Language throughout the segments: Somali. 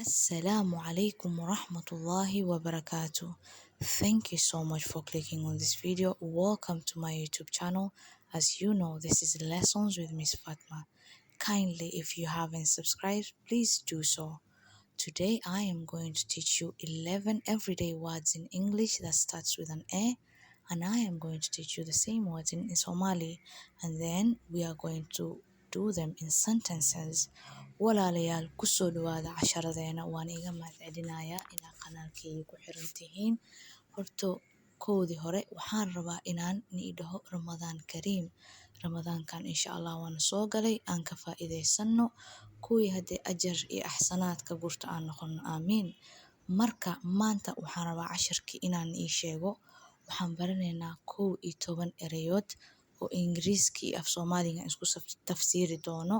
Assalamu alaikum wa rahmatullahi wa barakatuh. Thank you so much for clicking on this video. Welcome to my YouTube channel. As you know, this is Lessons with Miss Fatma. Kindly, if you haven't subscribed, please do so. Today, I am going to teach you 11 everyday words in English that starts with an A, and I am going to teach you the same words in Somali, and then we are going to do them in sentences. Walaalayaal kusoo dhawaada casharadeena, waan iga mahadcelinayaa inaad kanaalkeyga ku xiran tihiin. Horta koodii hore waxaan rabaa inaan ni dhaho Ramadaan Kariim. Ramadaankan insha Allah waan soo galay, aan ka faa'iideysano kuwii haddii ajar iyo axsanaadka gurta aan noqono, aamiin. Marka maanta waxaan rabaa casharkii inaan ii sheego. Waxaan baranaynaa 11 erayood oo Ingiriiska iyo af Soomaaliga isku tafsiiri doono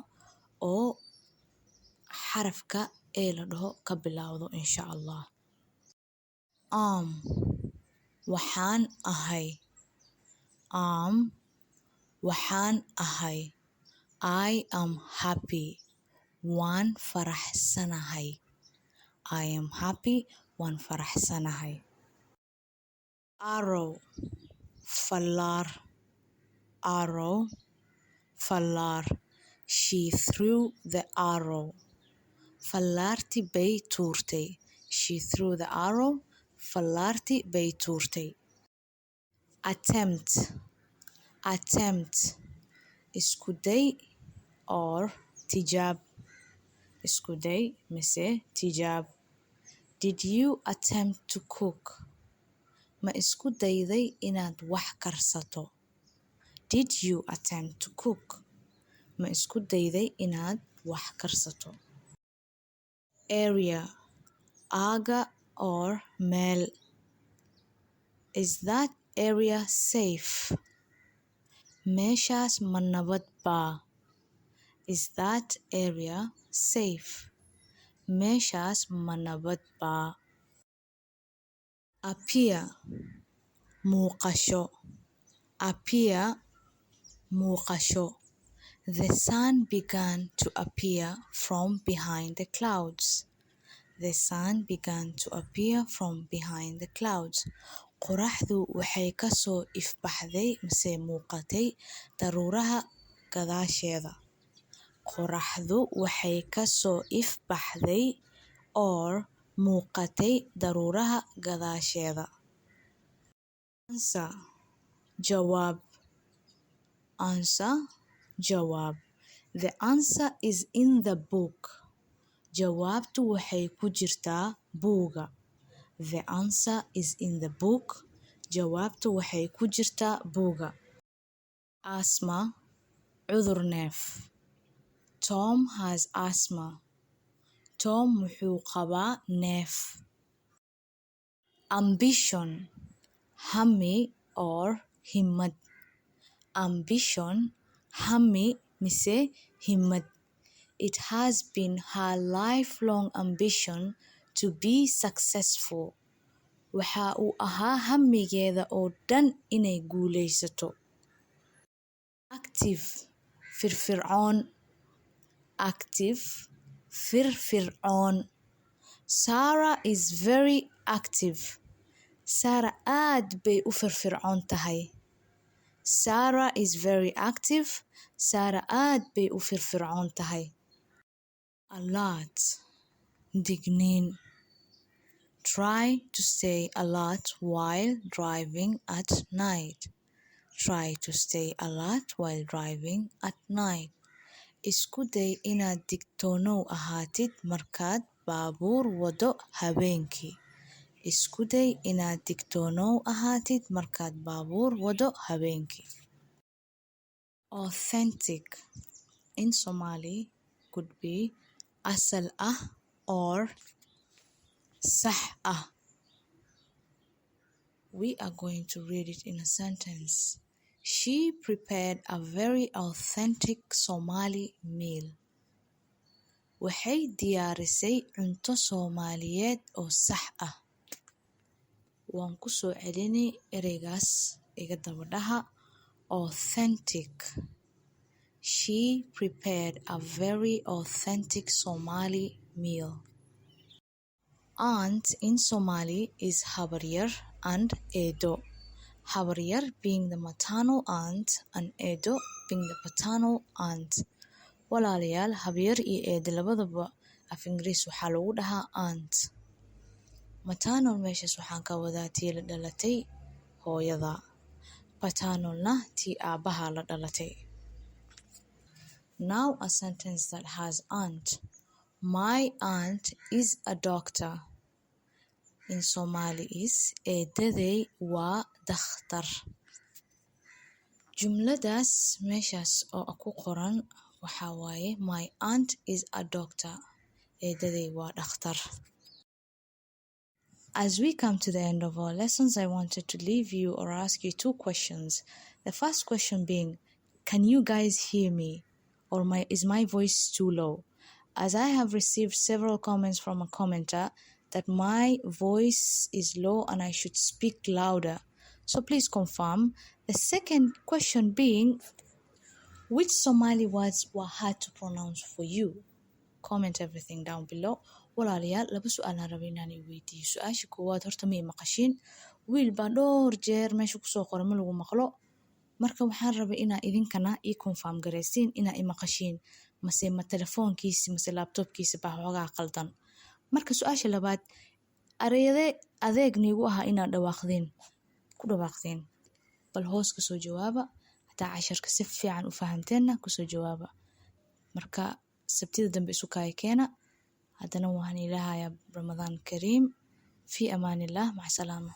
oo xarafka ee la dhaho ka bilowdo insha Allah. Waxaan ahay. Waxaan ahay. I am happy. Waan faraxsanahay. I am happy. Waan faraxsanahay. Arrow. Fallaar. Arrow. Fallaar. She threw the arrow. Fallaarti bay tuurtay. She threw the arrow. Fallaarti bay tuurtay. Attempt. Attempt. Isku day or tijaab. Isku day mise tijaab. Did you attempt to cook? Ma isku dayday inaad wax karsato? Did you attempt to cook? Ma isku dayday inaad wax karsato? Area. Aaga or meel. Is that area safe? Meeshaas ma nabad baa? Is that area safe? Meeshaas ma nabad baa? Appear. Muuqasho. Appear. Muuqasho. The sun began to appear from behind the clouds. The sun began to appear from behind the clouds. Qoraxdu waxay ka soo ifbaxday mise muuqatay daruuraha gadaasheeda. Qoraxdu waxay ka soo ifbaxday or muuqatay daruuraha gadaasheeda. Answer. Jawaab. Answer. Jawaab. The answer is in the book. Jawaabtu waxay ku jirtaa buuga. The answer is in the book. Jawaabtu waxay ku jirtaa buuga. Asthma. Cudur neef. Tom has asthma. Tom wuxuu qabaa neef. Ambition. Hami or himmad. Ambition. Hami mise himmad. It has been her lifelong ambition to be successful. Waxa uu ahaa hamigeeda oo dhan inay guuleysato. Active. Firfircoon. Active. Firfircoon. Sarah is very active. Sarah aad bay u firfircoon tahay. Sarah is very active. Sarah aad bay u firfircoon tahay. Alert. Digniin. Try to stay alert while driving at night. Try to stay alert while driving at night. Isku day inaad digtoonow ahaatid markaad baabuur wado habeenkii. Isku day inaad digtoonow ahaatid markaad baabuur wado habeenkii. Authentic. In Somali could be asal ah or sax ah. We are going to read it in a sentence. She prepared a very authentic Somali meal. Waxay diyaarisay cunto Soomaaliyeed oo sax ah. Waan ku soo celinay ereygaas iga daba dhaha. Authentic. She prepared a very authentic Somali meal. Aunt in Somali is habaryar and edo. Habaryar being the maternal aunt and edo being the paternal aunt. Walaalayaal, habaryar iyo eedo labadaba af Ingiriis waxaa lagu dhahaa aunt. Maternal meeshaas waxaan ka wadaa tii la dhalatay hooyada. Paternalna tii aabaha la dhalatay. Now a sentence that has aunt. My aunt is a doctor. In Somali is eedaday waa dhakhtar. Jumladaas meeshaas oo ku qoran waxaa waaye my aunt is a doctor. Eedaday waa dhakhtar. As we come to the end of our lessons, I wanted to leave you or ask you 2 questions. The first question being, can you guys hear me? Or is my voice too low? As I have received several comments from a commenter that my voice is low and I should speak louder. So please confirm. The second question being, which Somali words were hard to pronounce for you? Comment everything down below. Walaalayaal, laba su'aal aan rabay inaan weydiiyo. Su'aasha koowaad horta ma maqashiin? Wiil baa dhowr jeer meesha kusoo qoran ma lagu maqlo. Marka waxaan rabay inaa idinkana ii confirm garaysiin inaa i maqashiin. Mase ma telefoonkiisi mase laptopkiisi baa xoogaa qaldan. Marka su'aasha labaad, ereyada adeeg niigu ahaa inaad dhawaaqdeen. Ku dhawaaqdeen. Bal hoos ka soo jawaaba. Hadaa casharka si fiican u fahamteenna ku soo jawaaba. Marka sabtida dambe isu kaay keena. haddana waxaan ilaahayaa Ramadaan Kariim. Fi amaanillah. Mac salaama.